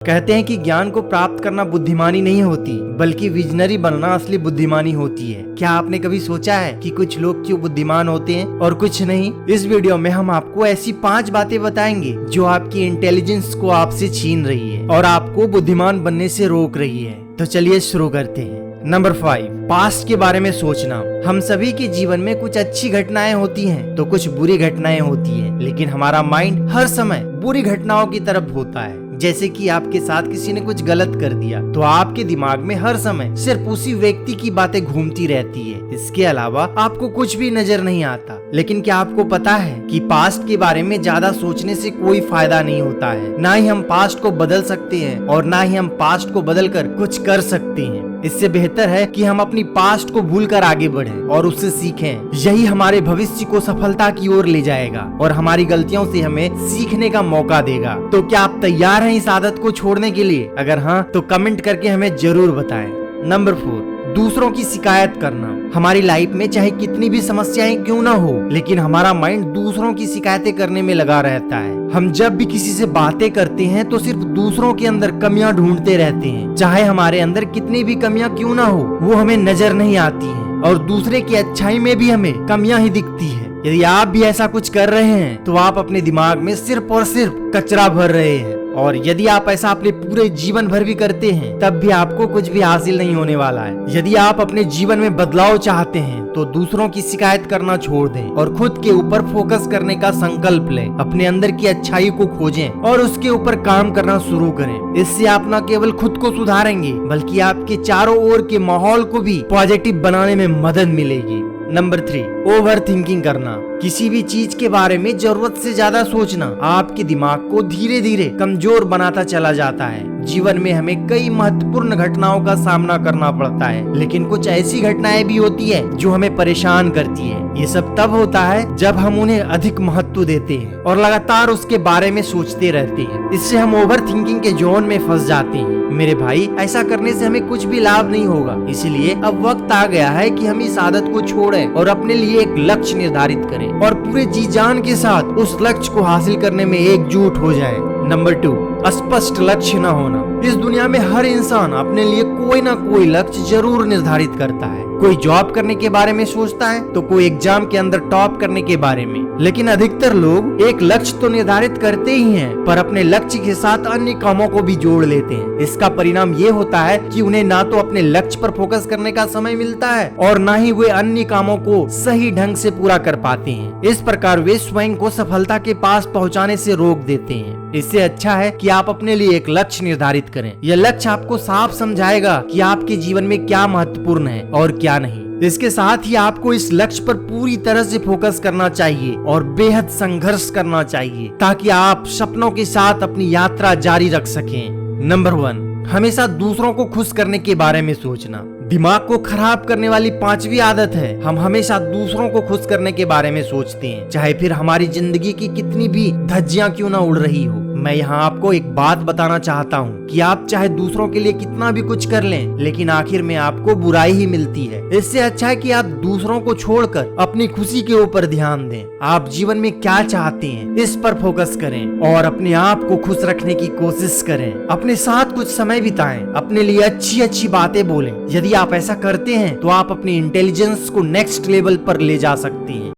कहते हैं कि ज्ञान को प्राप्त करना बुद्धिमानी नहीं होती, बल्कि विजनरी बनना असली बुद्धिमानी होती है। क्या आपने कभी सोचा है कि कुछ लोग क्यों बुद्धिमान होते हैं और कुछ नहीं? इस वीडियो में हम आपको ऐसी 5 बातें बताएंगे जो आपकी इंटेलिजेंस को आपसे छीन रही है और आपको बुद्धिमान बनने से रोक रही है। तो चलिए शुरू करते हैं। नंबर 5, पास्ट के बारे में सोचना। हम सभी के जीवन में कुछ अच्छी घटनाएं होती हैं तो कुछ बुरी घटनाएं होती हैं, लेकिन हमारा माइंड हर समय बुरी घटनाओं की तरफ होता है। जैसे कि आपके साथ किसी ने कुछ गलत कर दिया तो आपके दिमाग में हर समय सिर्फ उसी व्यक्ति की बातें घूमती रहती है। इसके अलावा आपको कुछ भी नजर नहीं आता। लेकिन क्या आपको पता है कि पास्ट के बारे में ज्यादा सोचने से कोई फायदा नहीं होता है। ना ही हम पास्ट को बदल सकते हैं और ना ही हम पास्ट को बदल कर कुछ कर सकते हैं। इससे बेहतर है कि हम अपनी पास्ट को भूलकर आगे बढ़ें और उससे सीखें। यही हमारे भविष्य को सफलता की ओर ले जाएगा और हमारी गलतियों से हमें सीखने का मौका देगा। तो क्या आप तैयार हैं इस आदत को छोड़ने के लिए? अगर हाँ तो कमेंट करके हमें जरूर बताएं। नंबर 4, दूसरों की शिकायत करना। हमारी लाइफ में चाहे कितनी भी समस्याएं क्यों ना हो, लेकिन हमारा माइंड दूसरों की शिकायतें करने में लगा रहता है। हम जब भी किसी से बातें करते हैं तो सिर्फ दूसरों के अंदर कमियां ढूंढते रहते हैं। चाहे हमारे अंदर कितनी भी कमियां क्यों ना हो, वो हमें नजर नहीं आती हैं और दूसरे की अच्छाई में भी हमें कमियां ही दिखती है। यदि आप भी ऐसा कुछ कर रहे हैं तो आप अपने दिमाग में सिर्फ और सिर्फ कचरा भर रहे हैं। और यदि आप ऐसा अपने पूरे जीवन भर भी करते हैं तब भी आपको कुछ भी हासिल नहीं होने वाला है। यदि आप अपने जीवन में बदलाव चाहते हैं तो दूसरों की शिकायत करना छोड़ दें और खुद के ऊपर फोकस करने का संकल्प लें। अपने अंदर की अच्छाई को खोजें और उसके ऊपर काम करना शुरू करें। इससे आप न केवल खुद को सुधारेंगे बल्कि आपके चारों ओर के माहौल को भी पॉजिटिव बनाने में मदद मिलेगी। नंबर 3, ओवर थिंकिंग करना। किसी भी चीज के बारे में जरूरत से ज्यादा सोचना आपके दिमाग को धीरे धीरे कमजोर बनाता चला जाता है। जीवन में हमें कई महत्वपूर्ण घटनाओं का सामना करना पड़ता है, लेकिन कुछ ऐसी घटनाएं भी होती है जो हमें परेशान करती है। ये सब तब होता है जब हम उन्हें अधिक महत्व देते हैं और लगातार उसके बारे में सोचते रहते हैं। इससे हम ओवर थिंकिंग के जोन में फंस जाते हैं। मेरे भाई, ऐसा करने से हमें कुछ भी लाभ नहीं होगा। इसलिए अब वक्त आ गया है कि हम इस आदत को छोड़ें और अपने लिए एक लक्ष्य निर्धारित करें और पूरे जी जान के साथ उस लक्ष्य को हासिल करने में एकजुट हो जाएं। नंबर 2, स्पष्ट लक्ष्य न होना। इस दुनिया में हर इंसान अपने लिए कोई ना कोई लक्ष्य जरूर निर्धारित करता है। कोई जॉब करने के बारे में सोचता है तो कोई एग्जाम के अंदर टॉप करने के बारे में। लेकिन अधिकतर लोग एक लक्ष्य तो निर्धारित करते ही हैं, पर अपने लक्ष्य के साथ अन्य कामों को भी जोड़ लेते हैं। इसका परिणाम ये होता है कि उन्हें ना तो अपने लक्ष्य पर फोकस करने का समय मिलता है और ना ही वे अन्य कामों को सही ढंग से पूरा कर पाते हैं। इस प्रकार वे स्वयं को सफलता के पास पहुँचाने से रोक देते हैं। इससे अच्छा है कि आप अपने लिए एक लक्ष्य निर्धारित करें। यह लक्ष्य आपको साफ समझाएगा कि आपके जीवन में क्या महत्वपूर्ण है और क्या नहीं। इसके साथ ही आपको इस लक्ष्य पर पूरी तरह से फोकस करना चाहिए और बेहद संघर्ष करना चाहिए ताकि आप सपनों के साथ अपनी यात्रा जारी रख सकें। नंबर 1, हमेशा दूसरों को खुश करने के बारे में सोचना। दिमाग को खराब करने वाली 5वीं आदत है हम हमेशा दूसरों को खुश करने के बारे में सोचते हैं, चाहे फिर हमारी जिंदगी की कितनी भी धज्जियां क्यों ना उड़ रही हो। मैं यहाँ आपको एक बात बताना चाहता हूँ कि आप चाहे दूसरों के लिए कितना भी कुछ कर लें, लेकिन आखिर में आपको बुराई ही मिलती है। इससे अच्छा है कि आप दूसरों को छोड़कर अपनी खुशी के ऊपर ध्यान दें। आप जीवन में क्या चाहते हैं इस पर फोकस करें और अपने आप को खुश रखने की कोशिश करें। अपने साथ कुछ समय बिताएं, अपने लिए अच्छी अच्छी बातें बोलें। यदि आप ऐसा करते हैं तो आप अपनी इंटेलिजेंस को नेक्स्ट लेवल पर ले जा सकते हैं।